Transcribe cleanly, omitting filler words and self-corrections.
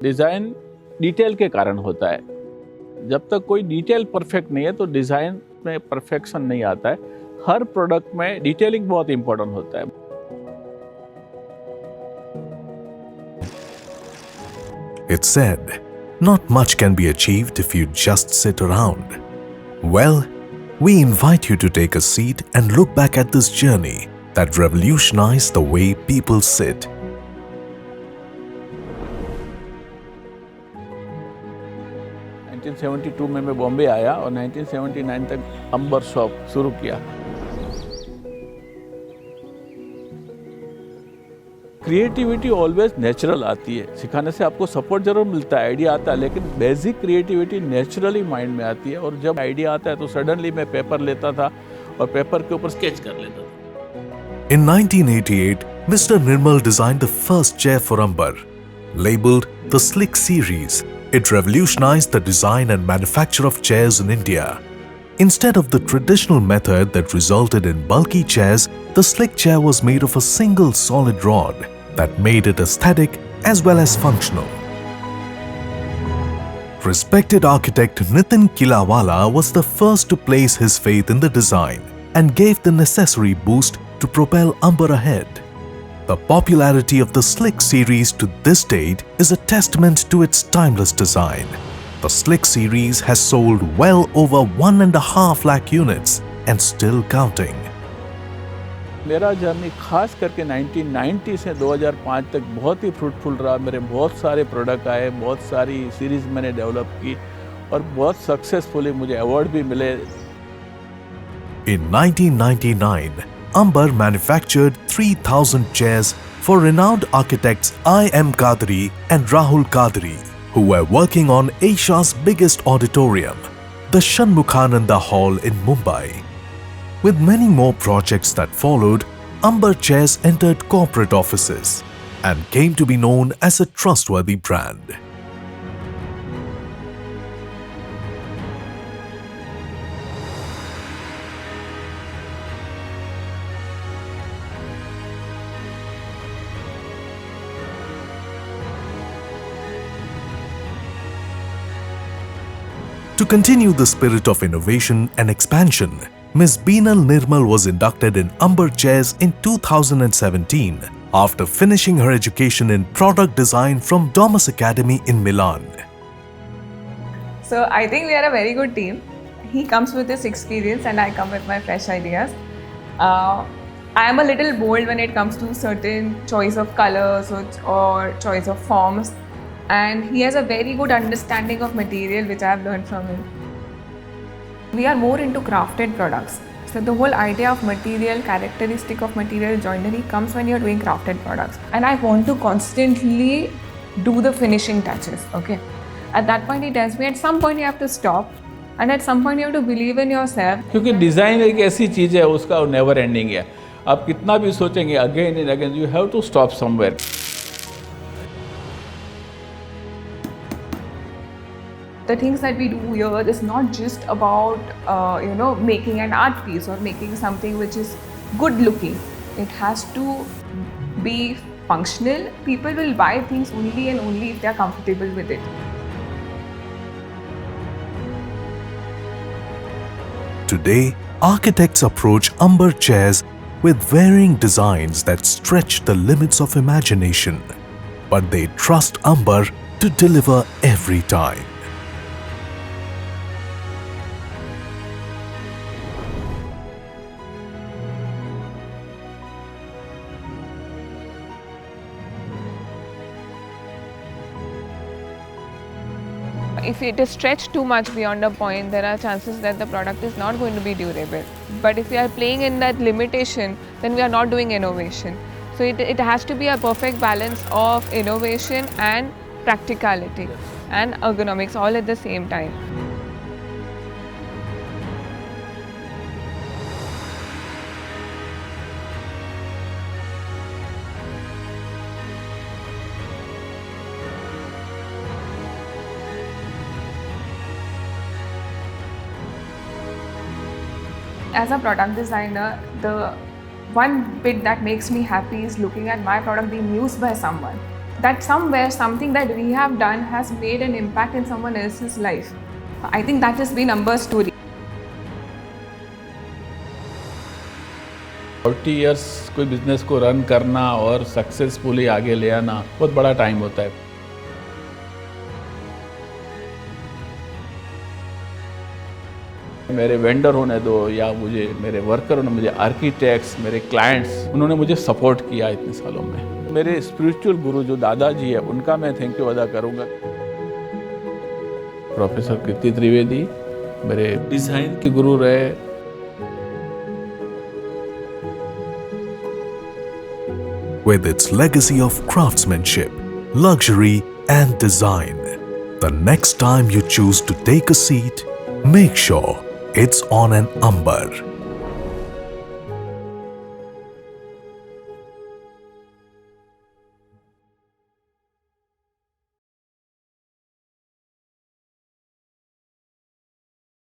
Design detail के कारण होता है। जब तक कोई डिटेल परफेक्ट नहीं है तो डिज़ाइन में परफेक्शन नहीं आता है। हर प्रोडक्ट में डिटेलिंग बहुत इंपॉर्टेंट होता है। It's said, not much can be achieved if you just sit around. Well, we invite you to take a seat and look back at this journey that revolutionized the way people sit. 1972 में मैं बॉम्बे आया और 1979 तक अंबर shop शुरू किया। Creativity always natural आती है। सिखाने से आपको सपोर्ट जरूर मिलता है, आइडिया आता है, लेकिन बेसिक क्रिएटिविटी नेचुरली माइंड में आती है। और जब आइडिया आता है तो सडनली मैं पेपर लेता था और पेपर के ऊपर स्केच कर लेता था। In 1988, Mr. Nirmal designed the first chair for Amber. Labeled the Slick Series, it revolutionized the design and manufacture of chairs in India. Instead of the traditional method that resulted in bulky chairs, the Slick chair was made of a single solid rod that made it aesthetic as well as functional. Respected architect Nitin Kilawala was the first to place his faith in the design and gave the necessary boost to propel Amber ahead. The popularity of the Slick series to this date is a testament to its timeless design. The Slick series has sold well over 1.5 lakh units and still counting. मेरा journey खास करके 1990 से 2005 तक बहुत ही fruitful रहा। मेरे बहुत सारे प्रोडक्ट आए, बहुत सारी सीरीज़ मैंने डेवलप की और बहुत सक्सेसफुली मुझे अवार्ड भी मिले। In 1999, Amber manufactured 3,000 chairs for renowned architects I.M. Kadri and Rahul Kadri, who were working on Asia's biggest auditorium, the Shanmukhananda Hall in Mumbai. With many more projects that followed, Amber Chairs entered corporate offices and came to be known as a trustworthy brand. To continue the spirit of innovation and expansion, Ms. Beenal Nirmal was inducted in Amber Chairs in 2017 after finishing her education in product design from Domus Academy in Milan. So I think we are a very good team. He comes with his experience and I come with my fresh ideas. I am a little bold when it comes to certain choice of colors or choice of forms. And he has a very good understanding of material which I have learned from him. We are more into crafted products. So the whole idea of material, characteristic of material joinery comes when you're doing crafted products. And I want to constantly do the finishing touches, okay? At that point he tells me at some point you have to stop and at some point you have to believe in yourself. क्योंकि design एक ऐसी चीज़ है, उसका never ending है। आप कितना भी सोचेंगे again and again, you have to stop somewhere. The things that we do here is not just about making an art piece or making something which is good looking. It has to be functional. People will buy things only and only if they are comfortable with it. Today, architects approach Amber Chairs with varying designs that stretch the limits of imagination, but they trust Amber to deliver every time. If it is stretched too much beyond a point, there are chances that the product is not going to be durable. But if we are playing in that limitation, then we are not doing innovation. So it has to be a perfect balance of innovation and practicality and ergonomics all at the same time. As a product designer, the one bit that makes me happy is looking at my product being used by someone. that somewhere something that we have done has made an impact in someone else's life. I think that has been Amber's story. 40 years कोई business को run करना और successfully आगे ले आना बहुत बड़ा time होता है। मेरे वेंडर होने दो या मुझे मेरे वर्कर होने, मुझे आर्किटेक्ट्स, मेरे क्लाइंट्स, उन्होंने मुझे सपोर्ट किया इतने सालों में। मेरे स्पिरिचुअल गुरु जो दादाजी है उनका मैं थैंक यू अदा करूँगा। प्रोफेसर कीर्ति त्रिवेदी मेरे डिज़ाइन के गुरु रहे। With its legacy of craftsmanship, luxury and design, the next time you choose to take a seat, make sure it's on an Amber.